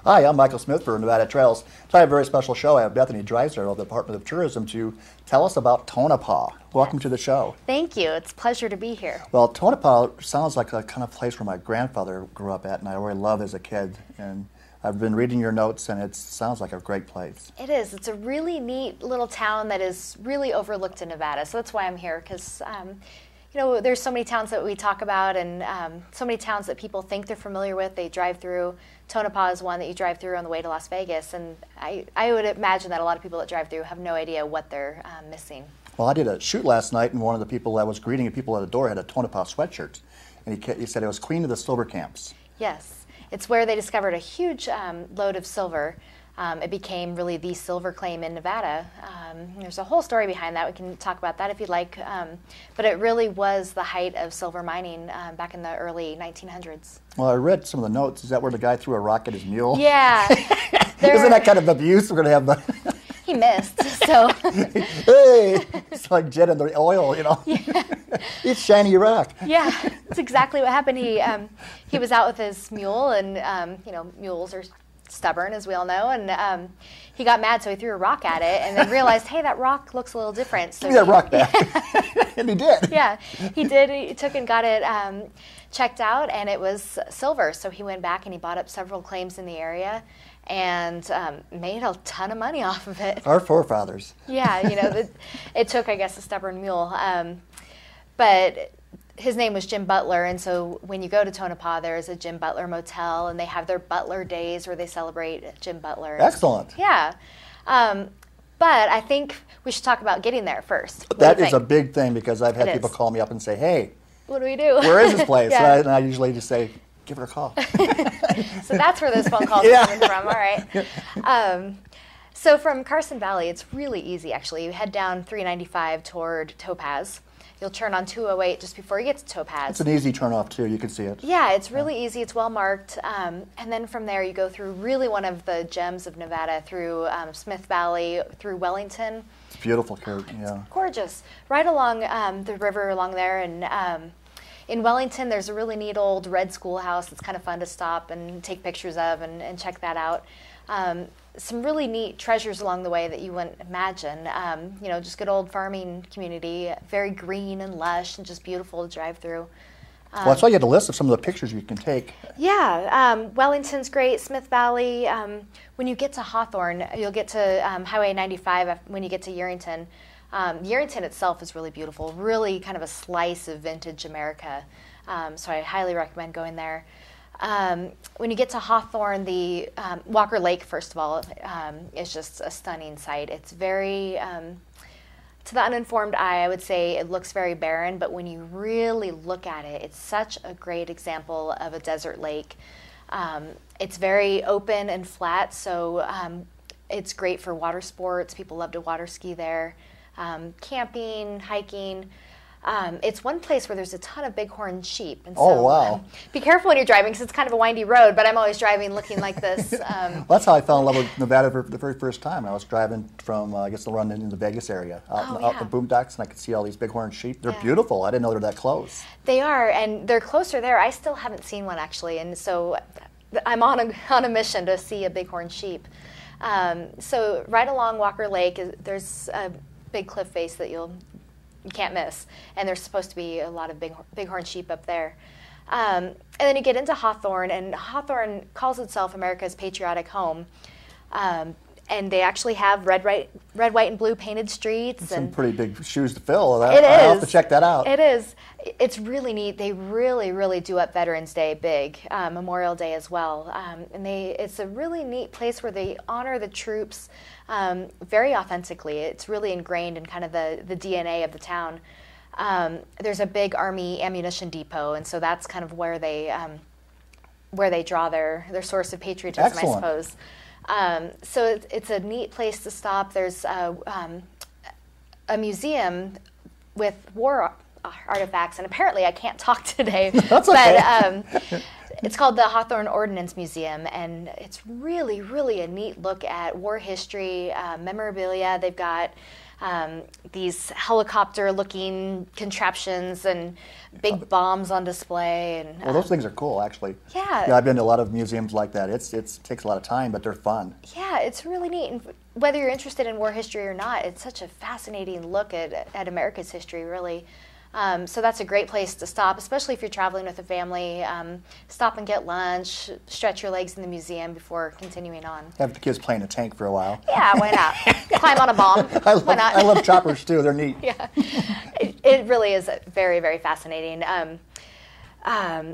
Hi, I'm Michael Smith for Nevada Trails. Today I have a very special show. I have Bethany Drysdale of the Department of Tourism to tell us about Tonapah. Welcome to the show. Thank you. It's a pleasure to be here. Well, Tonapah sounds like a kind of place where my grandfather grew up at and I really loved as a kid. And I've been reading your notes and it sounds like a great place. It is. It's a really neat little town that is really overlooked in Nevada. So that's why I'm here, because you know, there's so many towns that we talk about and so many towns that people think they're familiar with. They drive through. Tonapah is one that you drive through on the way to Las Vegas. And I would imagine that a lot of people that drive through have no idea what they're missing. Well, I did a shoot last night and one of the people that was greeting people at the door had a Tonapah sweatshirt. And he said it was Queen of the Silver Camps. Yes. It's where they discovered a huge lode of silver. It became really the silver claim in Nevada. There's a whole story behind that. We can talk about that if you'd like. But it really was the height of silver mining back in the early 1900s. Well, I read some of the notes. Is that where the guy threw a rock at his mule? Yeah. Isn't that kind of abuse we're going to have? He missed, so. Hey, it's like jet in the oil, you know. Yeah. It's shiny rock. Yeah, that's exactly what happened. He was out with his mule, and you know, mules are stubborn, as we all know, and he got mad, so he threw a rock at it, and then realized, hey, that rock looks a little different. So give me that rock back. And he did. Yeah, he did. He took and got it checked out, and it was silver. So he went back and he bought up several claims in the area and made a ton of money off of it. Our forefathers. Yeah, you know, it took, I guess, a stubborn mule. But his name was Jim Butler, and so when you go to Tonapah, there's a Jim Butler motel, and they have their Butler Days where they celebrate Jim Butler. Excellent. Yeah. But I think we should talk about getting there first. That is a big thing because I've had people call me up and say, hey, what do we do? Where is this place? Yeah. And I usually just say, give her a call. So that's where those phone calls are coming from. All right. So from Carson Valley, it's really easy, actually. You head down 395 toward Topaz. You'll turn on 208 just before you get to Topaz. It's an easy turn off, too. You can see it. Yeah, it's really easy. It's well marked. And then from there, you go through really one of the gems of Nevada, through Smith Valley, through Wellington. It's beautiful, Kurt. Yeah. It's gorgeous. Right along the river along there. And in Wellington, there's a really neat old red schoolhouse that's kind of fun to stop and take pictures of and check that out. Some really neat treasures along the way that you wouldn't imagine. You know, just good old farming community, very green and lush and just beautiful to drive through. Well, I saw you had a list of some of the pictures you can take. Yeah, Wellington's great, Smith Valley. When you get to Hawthorne, you'll get to Highway 95 when you get to Yerington. Yerington itself is really beautiful, really kind of a slice of vintage America. So I highly recommend going there. When you get to Hawthorne, the Walker Lake, first of all, is just a stunning sight. It's very, to the uninformed eye, I would say it looks very barren, but when you really look at it, it's such a great example of a desert lake. It's very open and flat, so it's great for water sports. People love to water ski there. Camping, hiking. It's one place where there's a ton of bighorn sheep. And so, oh, wow. Be careful when you're driving because it's kind of a windy road, but I'm always driving looking like this. Well, that's how I fell in love with Nevada for the very first time. I was driving from, I guess, the run in the Vegas area, out the boondocks, and I could see all these bighorn sheep. They're beautiful. I didn't know they were that close. They are, and they're closer there. I still haven't seen one, actually, and so I'm on a mission to see a bighorn sheep. So right along Walker Lake, there's a big cliff face that you can't miss, and there's supposed to be a lot of bighorn sheep up there. And then you get into Hawthorne, and Hawthorne calls itself America's patriotic home. And they actually have red, white, and blue painted streets. Some pretty big shoes to fill. It is. I'll have to check that out. It is. It's really neat. They really, really do up Veterans Day big, Memorial Day as well. And it's a really neat place where they honor the troops very authentically. It's really ingrained in kind of the DNA of the town. There's a big Army ammunition depot, and so that's kind of where they draw their source of patriotism, Excellent. I suppose. So it's a neat place to stop. There's a museum with war artifacts, and apparently I can't talk today. That's okay. But it's called the Hawthorne Ordnance Museum, and it's really, really a neat look at war history, memorabilia. They've got these helicopter-looking contraptions and big bombs on display. And well, those things are cool, actually. Yeah. Yeah, I've been to a lot of museums like that. It takes a lot of time, but they're fun. Yeah, it's really neat. And whether you're interested in war history or not, it's such a fascinating look at America's history, really. So that's a great place to stop, especially if you're traveling with a family. Stop and get lunch, stretch your legs in the museum before continuing on. Have the kids playing a tank for a while. Yeah, why not? Climb on a bomb. Why not? I love choppers too. They're neat. Yeah, it really is very, very fascinating.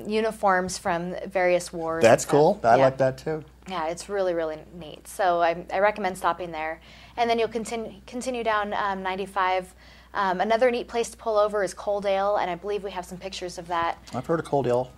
Uniforms from various wars. That's cool. I like that too. Yeah, it's really, really neat. So I recommend stopping there. And then you'll continue down 95. Another neat place to pull over is Coaldale, and I believe we have some pictures of that. I've heard of Coaldale.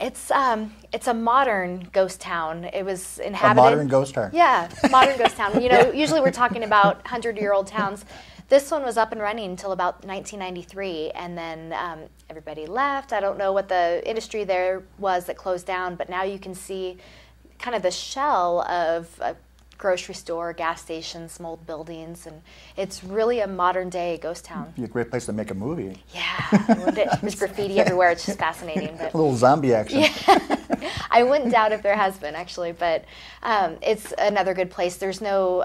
It's a modern ghost town. It was inhabited. A modern ghost town. Yeah, modern ghost town. You know, usually we're talking about 100-year-old towns. This one was up and running until about 1993, and then everybody left. I don't know what the industry there was that closed down, but now you can see kind of the shell of a grocery store, gas station, some old buildings, and it's really a modern-day ghost town. It'd be a great place to make a movie. Yeah, there's graffiti everywhere. It's just fascinating. But a little zombie action. Yeah. I wouldn't doubt if there has been, actually, but it's another good place. There's no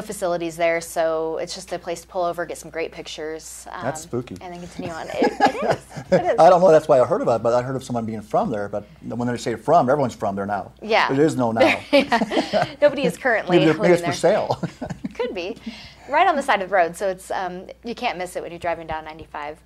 facilities there, so it's just a place to pull over, get some great pictures. That's spooky. And then continue on. It is. It is. I don't know, that's why I heard about it, but I heard of someone being from there, but when they say from, everyone's from there now. Yeah. There is no now. Yeah. Nobody is currently living there. Maybe it's for sale. Could be. Right on the side of the road, so it's you can't miss it when you're driving down 95.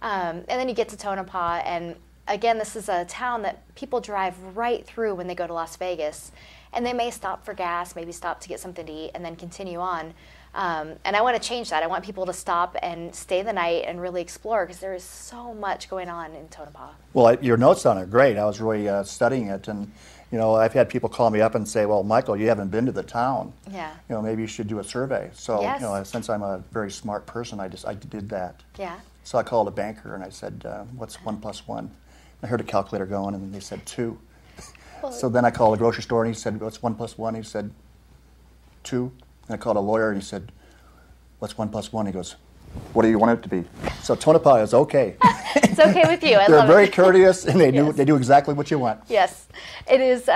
And then you get to Tonapah, and again, this is a town that people drive right through when they go to Las Vegas. And they may stop for gas, maybe stop to get something to eat, and then continue on. And I want to change that. I want people to stop and stay the night and really explore, because there is so much going on in Tonapah. Well, your notes on it are great. I was really studying it, and you know, I've had people call me up and say, "Well, Michael, you haven't been to the town. Yeah. You know, maybe you should do a survey." So, yes. you know, since I'm a very smart person, I did that. Yeah. So I called a banker and I said, "What's 1 + 1?" I heard a calculator going, and they said 2. So then I called a grocery store and he said, "What's 1 + 1?" He said, 2. And I called a lawyer and he said, "What's 1 + 1?" He goes, "What do you want it to be?" So Tonapah is okay. It's okay with you. I They're love very it. courteous, and they Yes. do exactly what you want. Yes, it is.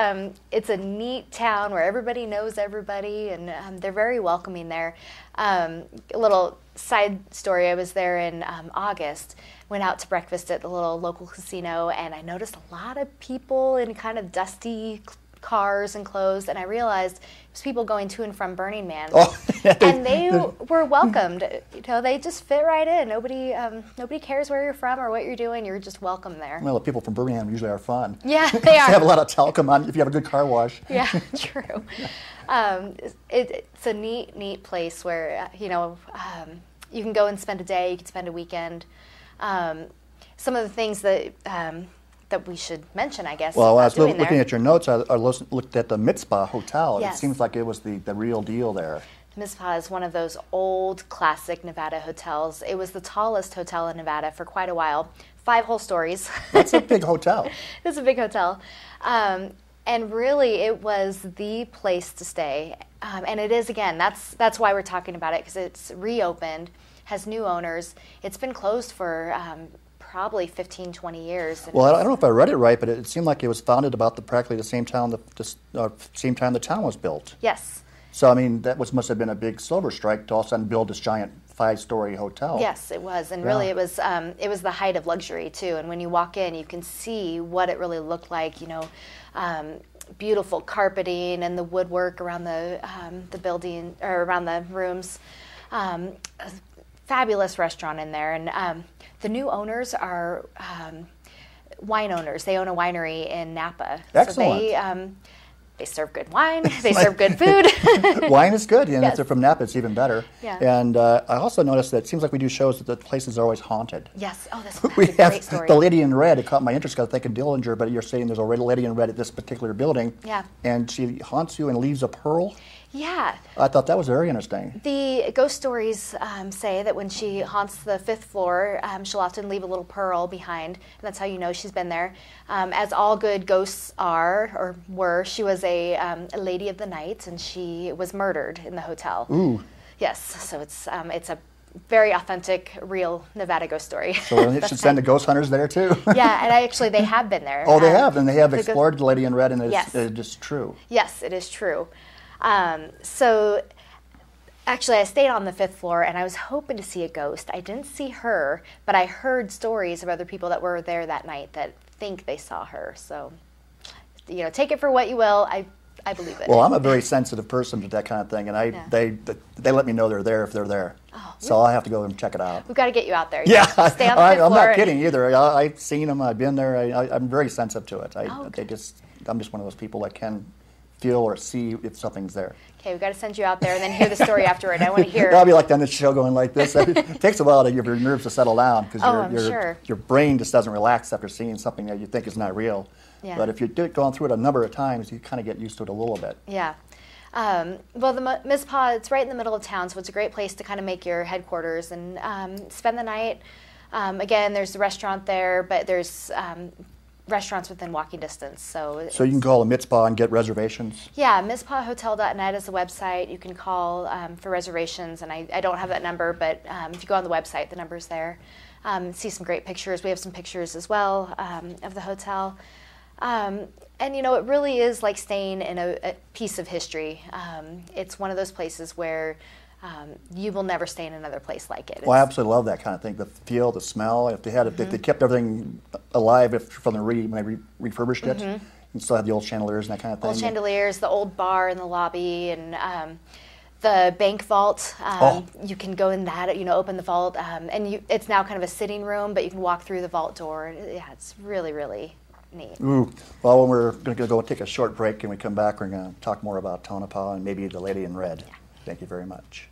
It's a neat town where everybody knows everybody, and they're very welcoming there. A little side story: I was there in August. Went out to breakfast at the little local casino, and I noticed a lot of people in kind of dusty cars and clothes, and I realized it was people going to and from Burning Man. Oh, and they were welcomed. You know, they just fit right in. Nobody cares where you're from or what you're doing. You're just welcome there. Well, the people from Birmingham usually are fun. Yeah, they They are. have a lot of talcum on if you have a good car wash. Yeah, true. It's a neat place where you can go and spend a day. You can spend a weekend. Some of the things that we should mention, I guess. Well, when I was looking there. at your notes, I looked at the Mitzpah Hotel. Yes. It seems like it was the real deal there. Mitzpah is one of those old classic Nevada hotels. It was the tallest hotel in Nevada for quite a while. 5 whole stories. That's a big hotel. It's a big hotel. And really, it was the place to stay. And it is, again, that's why we're talking about it, because it's reopened, has new owners. It's been closed for probably 15, 20 years. Well, I don't know if I read it right, but it seemed like it was founded about practically the same time the town was built. Yes. So, I mean, must have been a big silver strike to all of a sudden build this giant 5-story hotel. Yes, it was. And really, it was the height of luxury, too. And when you walk in, you can see what it really looked like, you know, beautiful carpeting and the woodwork around the building, or around the rooms. A fabulous restaurant in there. And the new owners are wine owners. They own a winery in Napa. Excellent. So they serve good wine. They serve good food. Wine is good, and Yes. if they're from Napa, it's even better. Yeah. And I also noticed that it seems like we do shows that the places are always haunted. Yes. Oh, that's We a have great story. the Lady in Red. It caught my interest because I think of Dillinger, but you're saying there's a Lady in Red at this particular building. Yeah. And she haunts you and leaves a pearl. Yeah. I thought that was very interesting. The ghost stories say that when she haunts the 5th floor, she'll often leave a little pearl behind, and that's how you know she's been there. As all good ghosts are, or were, she was a lady of the night, and she was murdered in the hotel. Ooh. Yes, so it's a very authentic, real Nevada ghost story. So they should send the ghost hunters there too. Yeah, and they have been there. Oh, they have, and they have explored the Lady in Red, and Yes. it's just true. Yes, it is true. So actually, I stayed on the 5th floor, and I was hoping to see a ghost. I didn't see her, but I heard stories of other people that were there that night that think they saw her. So, take it for what you will. I believe it. Well, I'm a very sensitive person to that kind of thing, and they let me know they're there if they're there. Oh, so I have to go and check it out. We've got to get you out there. Yeah, Stay on the 5th I'm floor not kidding either. I've seen them. I've been there. I'm very sensitive to it. Okay. I'm just one of those people that can feel or see if something's there. Okay, we've got to send you out there and then hear the story afterward. I want to hear. I'll be like on this show going like this. It takes a while to get your nerves to settle down because your brain just doesn't relax after seeing something that you think is not real. Yeah. But if you've gone through it a number of times, you kind of get used to it a little bit. Yeah. Well, the Mizpah, it's right in the middle of town, so it's a great place to kind of make your headquarters and spend the night. Again, there's a restaurant there, but there's restaurants within walking distance. So you can call a Mizpah and get reservations? Yeah, MizpahHotel.net is the website. You can call for reservations, and I don't have that number, but if you go on the website, the number's there. See some great pictures. We have some pictures as well of the hotel. And, it really is like staying in a piece of history. It's one of those places where you will never stay in another place like it. Well, I absolutely love that kind of thing. The feel, the smell. If they kept everything alive from when they refurbished it, you still have the old chandeliers and that kind of thing. Old chandeliers, the old bar in the lobby, and the bank vault. You can go in that, open the vault, and it's now kind of a sitting room, but you can walk through the vault door. Yeah, it's really, really neat. Ooh. Well, we're going to go take a short break, and we come back, we're going to talk more about Tonapah and maybe the Lady in Red. Yeah. Thank you very much.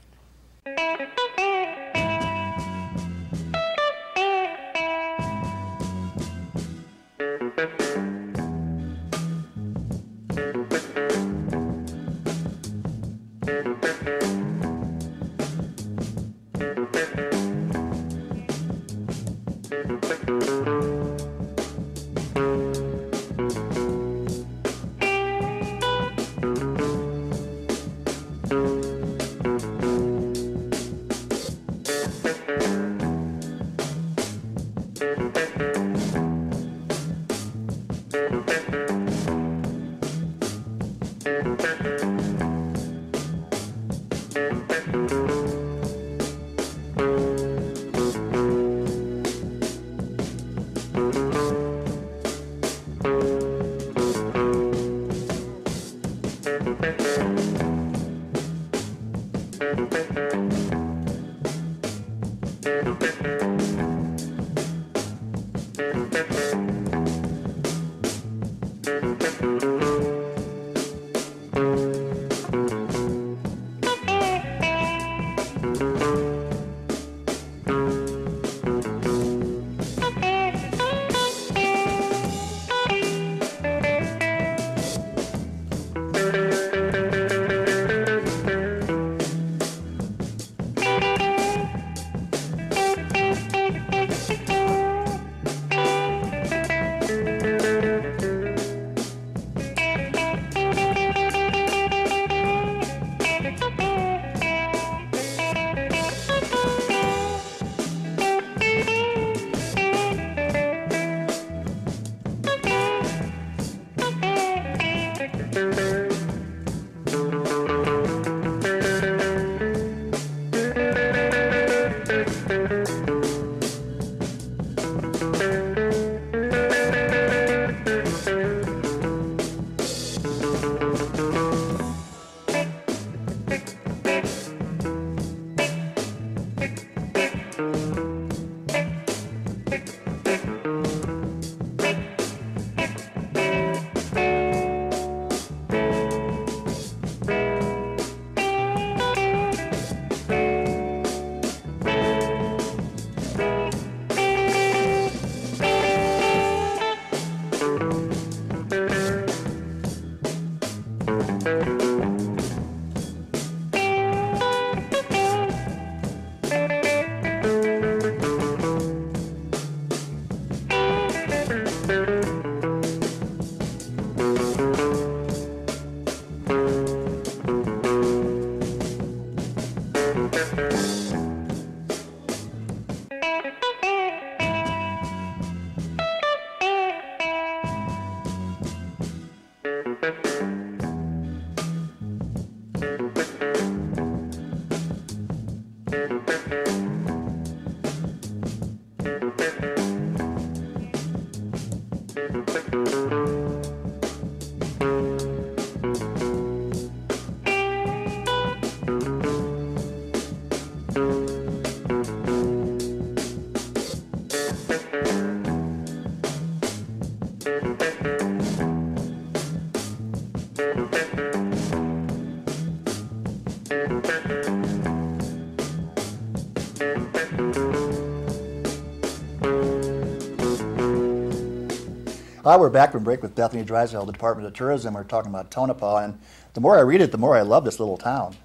We're back from break with Bethany Drysdale, the Department of Tourism. We're talking about Tonapah, and the more I read it, the more I love this little town.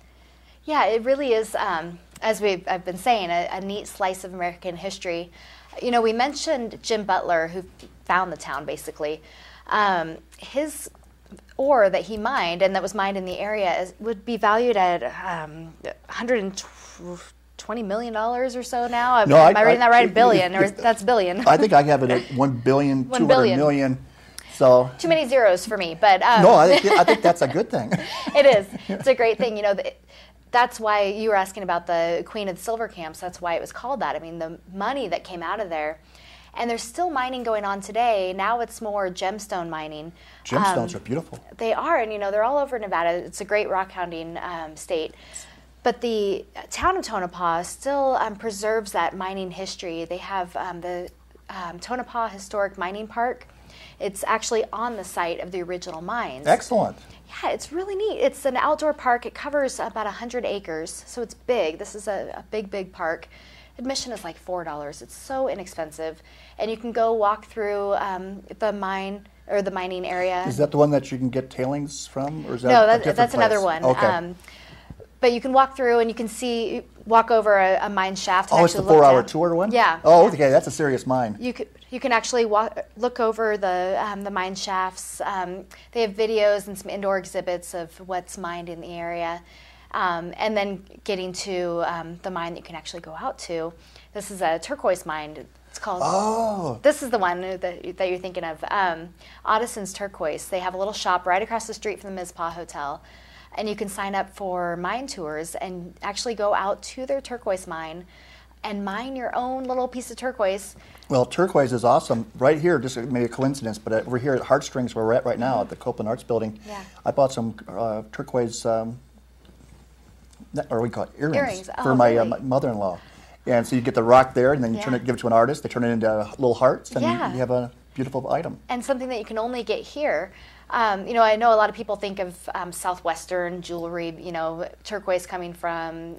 Yeah, it really is, as I've been saying, a neat slice of American history. You know, we mentioned Jim Butler, who found the town, basically. His ore that he mined, and that was mined in the area, would be valued at $120 million or so now. Am I reading that right? Billion, or that's billion. I think I have it at 1 billion, 200 million. So too many zeros for me, but no, I think that's a good thing. It is. It's a great thing. You know, that's why you were asking about the Queen of the Silver Camps. That's why it was called that. I mean, the money that came out of there. And there's still mining going on today. Now it's more gemstone mining. Gemstones are beautiful. They are, and you know, they're all over Nevada. It's a great rock hounding state. But the town of Tonapah still preserves that mining history. They have the Tonapah Historic Mining Park. It's actually on the site of the original mines. Excellent. Yeah, it's really neat. It's an outdoor park. It covers about 100 acres, so it's big. This is a big, big park. Admission is like $4. It's so inexpensive. And you can go walk through the mine or the mining area. Is that the one that you can get tailings from? Or is that no, a different that's place? another one. Okay. But you can walk through and you can walk over a mine shaft. And it's the 4-hour tour one? Yeah. Oh, yeah. okay, that's a serious mine. You can actually look over the mine shafts. They have videos and some indoor exhibits of what's mined in the area. And then getting to the mine that you can actually go out to. This is a turquoise mine. It's called. Oh. This is the one that you're thinking of. Addison's Turquoise. They have a little shop right across the street from the Mizpah Hotel. And you can sign up for mine tours and actually go out to their turquoise mine and mine your own little piece of turquoise. Well, turquoise is awesome. Right here, just maybe a coincidence, but over here at Heartstrings, where we're at right now, at the Copeland Arts Building, I bought some turquoise, or we call it earrings for my really? mother-in-law. And so you get the rock there, and then you give it to an artist. They turn it into little hearts, and you have a beautiful item. And something that you can only get here. You know, I know a lot of people think of Southwestern jewelry, you know, turquoise coming from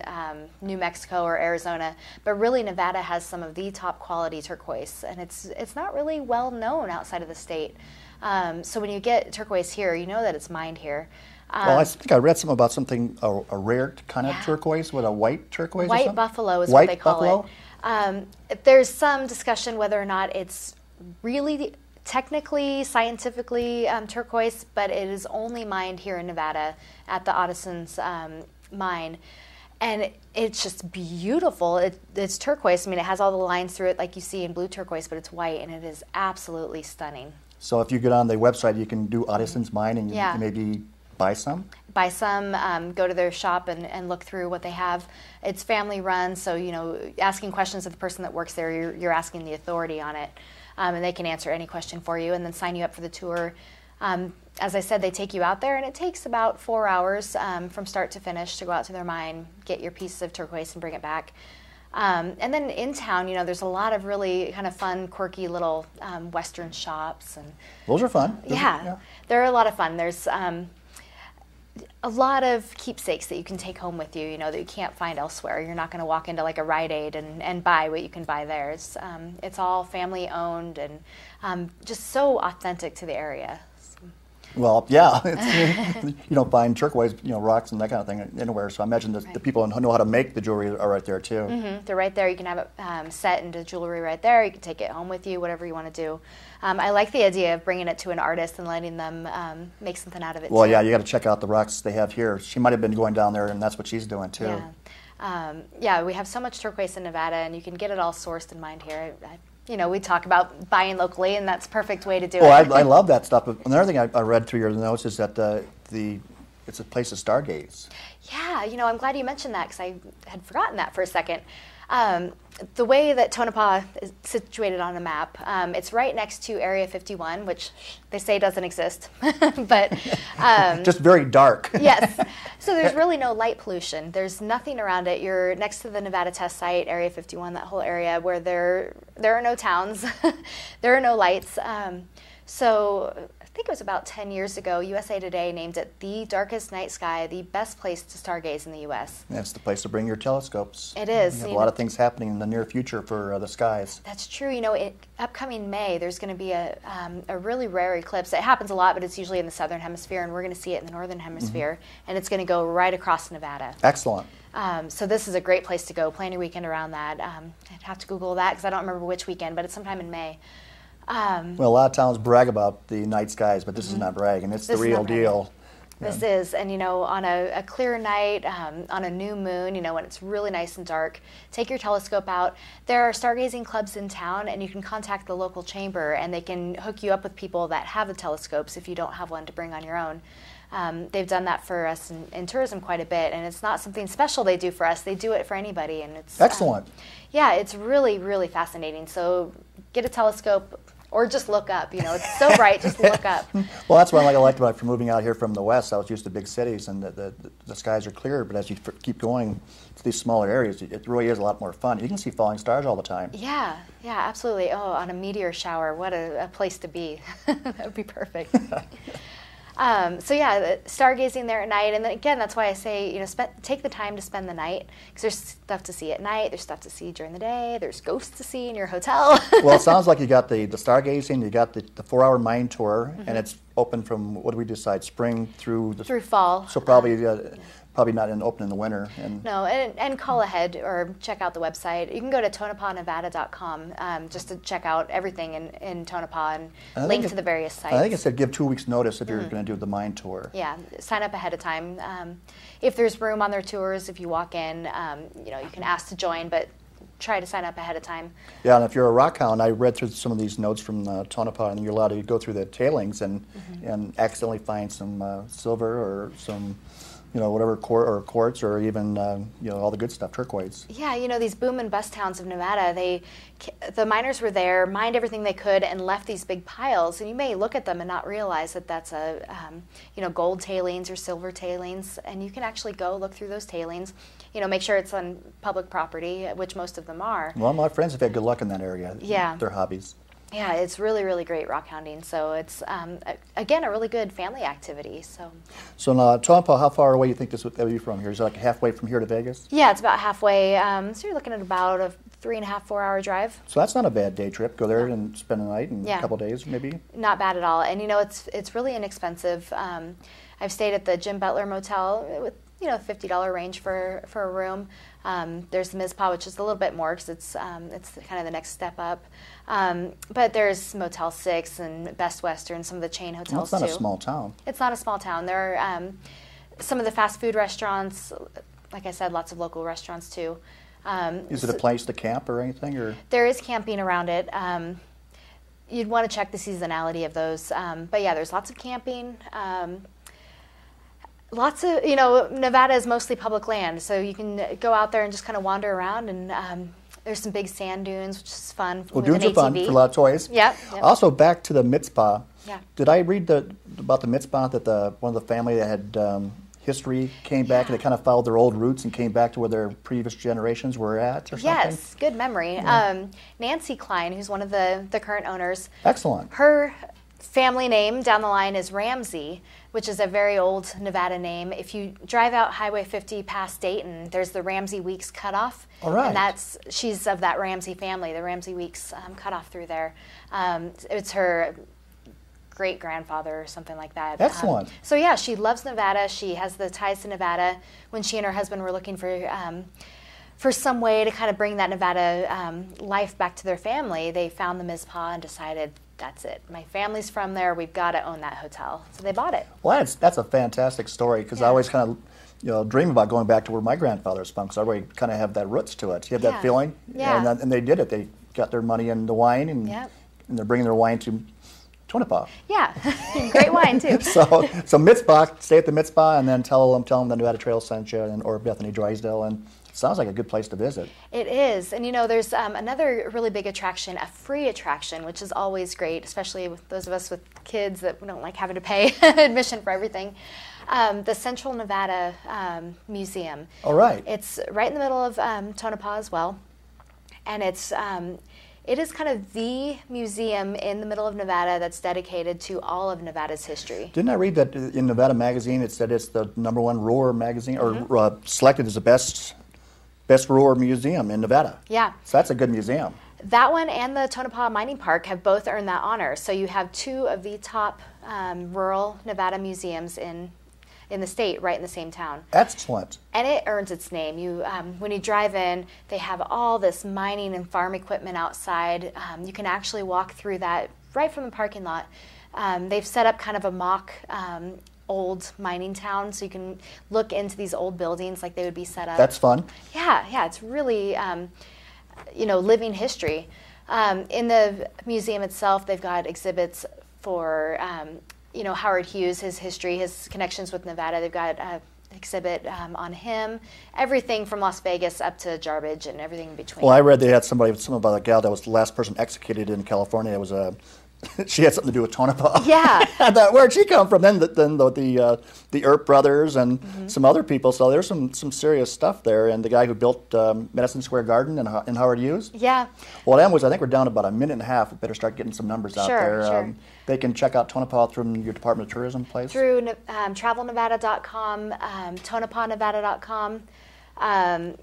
New Mexico or Arizona, but really Nevada has some of the top quality turquoise, and it's not really well known outside of the state. So when you get turquoise here, you know that it's mined here. Well, I think I read something about a rare kind of turquoise with a white turquoise. White or something? buffalo is what they call it. There's some discussion whether or not it's really technically, scientifically turquoise, but it is only mined here in Nevada at the Addison's mine. And it's just beautiful. It's turquoise. I mean, it has all the lines through it like you see in blue turquoise, but it's white, and it is absolutely stunning. So if you get on the website, you can do Addison's mine and you maybe buy some? Buy some, go to their shop and look through what they have. It's family run, so, you know, asking questions of the person that works there, you're asking the authority on it. And they can answer any question for you and then sign you up for the tour. As I said, they take you out there, and it takes about 4 hours from start to finish to go out to their mine, get your piece of turquoise, and bring it back. And then in town, you know, there's a lot of really kind of fun, quirky little Western shops. And those are fun. They're a lot of fun. There's a lot of keepsakes that you can take home with you, you know, that you can't find elsewhere. You're not going to walk into like a Rite Aid and buy what you can buy there. It's all family owned and just so authentic to the area. Well, yeah, you don't find turquoise, you know, rocks and that kind of thing anywhere. So I imagine the people who know how to make the jewelry are right there too. Mm-hmm. They're right there. You can have it set into jewelry right there. You can take it home with you, whatever you want to do. I like the idea of bringing it to an artist and letting them make something out of it. Well, too. yeah, you got to check out the rocks they have here. She might have been going down there, and that's what she's doing too. Yeah, we have so much turquoise in Nevada, and you can get it all sourced and mined here. we talk about buying locally, and that's a perfect way to do Well, it. I love that stuff. But another thing I read through your notes is that it's a place to stargaze. Yeah, I'm glad you mentioned that because I had forgotten that for a second. The way that Tonapah is situated on a map, it's right next to Area 51, which they say doesn't exist, but just very dark. Yes. So there's really no light pollution. There's nothing around it. You're next to the Nevada test site, Area 51, that whole area where there are no towns, there are no lights. So I think it was about 10 years ago, USA Today named it the darkest night sky, the best place to stargaze in the U.S. That's the place to bring your telescopes. It is. We have a lot of things happening in the near future for the skies. That's true. Upcoming May, there's going to be a really rare eclipse. It happens a lot, but it's usually in the southern hemisphere, and we're going to see it in the northern hemisphere, and it's going to go right across Nevada. Excellent. So this is a great place to go. Plan your weekend around that. I'd have to Google that because I don't remember which weekend, but it's sometime in May. Well, a lot of towns brag about the night skies, but this is not bragging. It's the real deal. This is, and on a clear night, on a new moon, when it's really nice and dark, take your telescope out. There are stargazing clubs in town, and you can contact the local chamber, and they can hook you up with people that have the telescopes if you don't have one to bring on your own. They've done that for us in tourism quite a bit, and it's not something special they do for us. They do it for anybody, and it's excellent. Yeah, it's really, really fascinating. So get a telescope. Or just look up, it's so bright, just look up. Well, that's what I liked about it from moving out here from the West. I was used to big cities, and the skies are clear, but as you keep going to these smaller areas, it really is a lot more fun. You can see falling stars all the time. Yeah, absolutely. Oh, on a meteor shower, what a place to be. That would be perfect. So yeah, stargazing there at night, and then again, that's why I say, take the time to spend the night, because there's stuff to see at night, there's stuff to see during the day, there's ghosts to see in your hotel. Well, it sounds like you got the stargazing, you got the 4-hour mine tour, and it's open from, what do we decide, spring through fall. So probably not open in the winter. No, and call ahead or check out the website. You can go to tonapahnevada.com just to check out everything in Tonapah and link to the various sites. I think it said give 2 weeks notice if you're going to do the mine tour. Yeah, sign up ahead of time. If there's room on their tours, if you walk in, you can ask to join, but try to sign up ahead of time. Yeah, and if you're a rock hound, I read through some of these notes from Tonapah, and you're allowed to go through the tailings and accidentally find some silver or some whatever quartz or even all the good stuff, turquoise. Yeah, these boom and bust towns of Nevada, the miners were there, mined everything they could, and left these big piles. And you may look at them and not realize that that's gold tailings or silver tailings. And you can actually go look through those tailings. Make sure it's on public property, which most of them are. Well, my friends have had good luck in that area. Yeah, their hobbies. Yeah, it's really, really great rock hounding. So it's, again, a really good family activity. So now, Tonapah, how far away do you think this would be from here? Is it like halfway from here to Vegas? Yeah, it's about halfway. So you're looking at about a 3.5, 4-hour drive. So that's not a bad day trip. Go there and spend a night and a couple days, maybe? Not bad at all. And, it's really inexpensive. I've stayed at the Jim Butler Motel with, $50 range for a room. There's the Mizpah, which is a little bit more because it's kind of the next step up. But there's Motel 6 and Best Western, some of the chain hotels too. It's not a small town. It's not a small town. There are some of the fast food restaurants, like I said, lots of local restaurants too. Is it a place to camp or anything? Or there is camping around it. You'd want to check the seasonality of those. But yeah, there's lots of camping. Lots of, Nevada is mostly public land, so you can go out there and just kind of wander around, and there's some big sand dunes, which is fun. Well, dunes are fun for a lot of toys. Yep. Also, back to the Mizpah. Yeah. Did I read about the Mizpah that one of the family that had history came back and they kind of followed their old roots and came back to where their previous generations were at or something? Yes, good memory. Yeah. Nancy Klein, who's one of the current owners. Excellent. Her family name down the line is Ramsey, which is a very old Nevada name. If you drive out Highway 50 past Dayton, there's the Ramsey Weeks cutoff. All right. And she's of that Ramsey family, the Ramsey Weeks cutoff through there. It's her great-grandfather or something like that. Excellent. So yeah, she loves Nevada. She has the ties to Nevada. When she and her husband were looking for some way to kind of bring that Nevada life back to their family, they found the Mizpah and decided, that's it. My family's from there. We've got to own that hotel. So they bought it. Well, that's a fantastic story because I always kind of dream about going back to where my grandfather's from because I already kind of have that roots to it. You have that feeling? Yeah. And they did it. They got their money in the wine, and, Yep. and they're bringing their wine to Tonapah. Yeah, great wine too. So Mitzvah, stay at the Mitzvah, and then tell them the Nevada Trail sent you, or Bethany Drysdale, and it sounds like a good place to visit. It is, and you know, there's another really big attraction, a free attraction, which is always great, especially with those of us with kids that we don't like having to pay admission for everything. The Central Nevada Museum. All right. It's right in the middle of Tonapah as well, and it is kind of the museum in the middle of Nevada that's dedicated to all of Nevada's history. Didn't I read that in Nevada Magazine it said it's the #1 roar magazine, or selected as the best roar museum in Nevada? Yeah. So that's a good museum. That one and the Tonapah Mining Park have both earned that honor. So you have two of the top rural Nevada museums in the state, right in the same town. Excellent. And it earns its name. When you drive in, they have all this mining and farm equipment outside. You can actually walk through that right from the parking lot. They've set up kind of a mock old mining town, so you can look into these old buildings like they would be set up. That's fun. Yeah, it's really, living history. In the museum itself, they've got exhibits for Howard Hughes, his history, his connections with Nevada. They've got an exhibit on him, everything from Las Vegas up to Jarbidge and everything in between. Well, I read they had something about a gal that was the last person executed in California. It was she had something to do with Tonapah. Yeah. Where'd she come from? Then the Earp brothers and some other people. So there's some serious stuff there. And the guy who built Madison Square Garden in Howard Hughes. Yeah. Well, I think we're down about a minute and a half. We better start getting some numbers out there. Sure. They can check out Tonapah through your Department of Tourism place? Through travelnevada.com, tonapahnevada.com.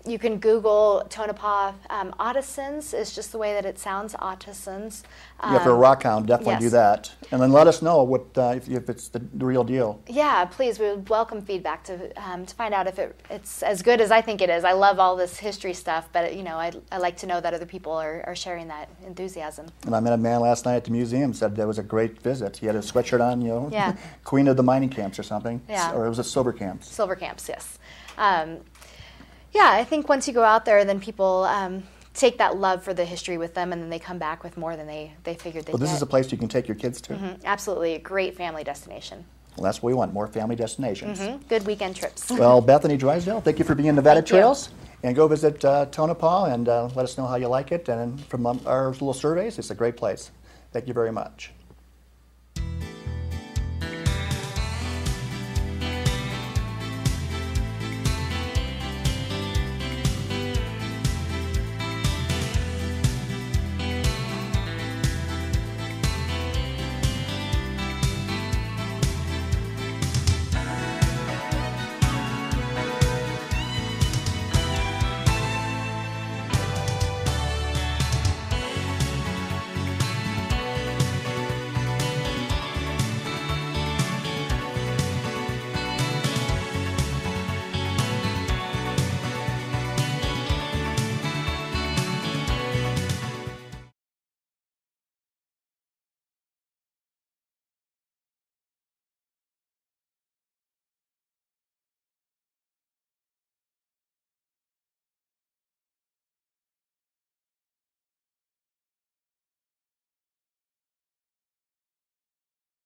You can Google Tonapah. Ottisons is just the way that it sounds, Ottisons. For a rock hound, definitely yes. do that. And then let us know what if it's the real deal. Yeah, please. We would welcome feedback to find out if it's as good as I think it is. I love all this history stuff, but I like to know that other people are sharing that enthusiasm. And I met a man last night at the museum, said that was a great visit. He had a sweatshirt on, Yeah. Queen of the Mining Camps or something. Yeah. Or it was a Silver Camps. Silver Camps, yes. Yeah, I think once you go out there, then people take that love for the history with them, and then they come back with more than they figured they'd Well, this get. is a place you can take your kids to. Absolutely, a great family destination. Well, that's what we want, more family destinations. Good weekend trips. Well, Bethany Drysdale, thank you for being in Nevada Thank you. Trails. And go visit Tonapah and let us know how you like it. And from our little surveys, it's a great place. Thank you very much.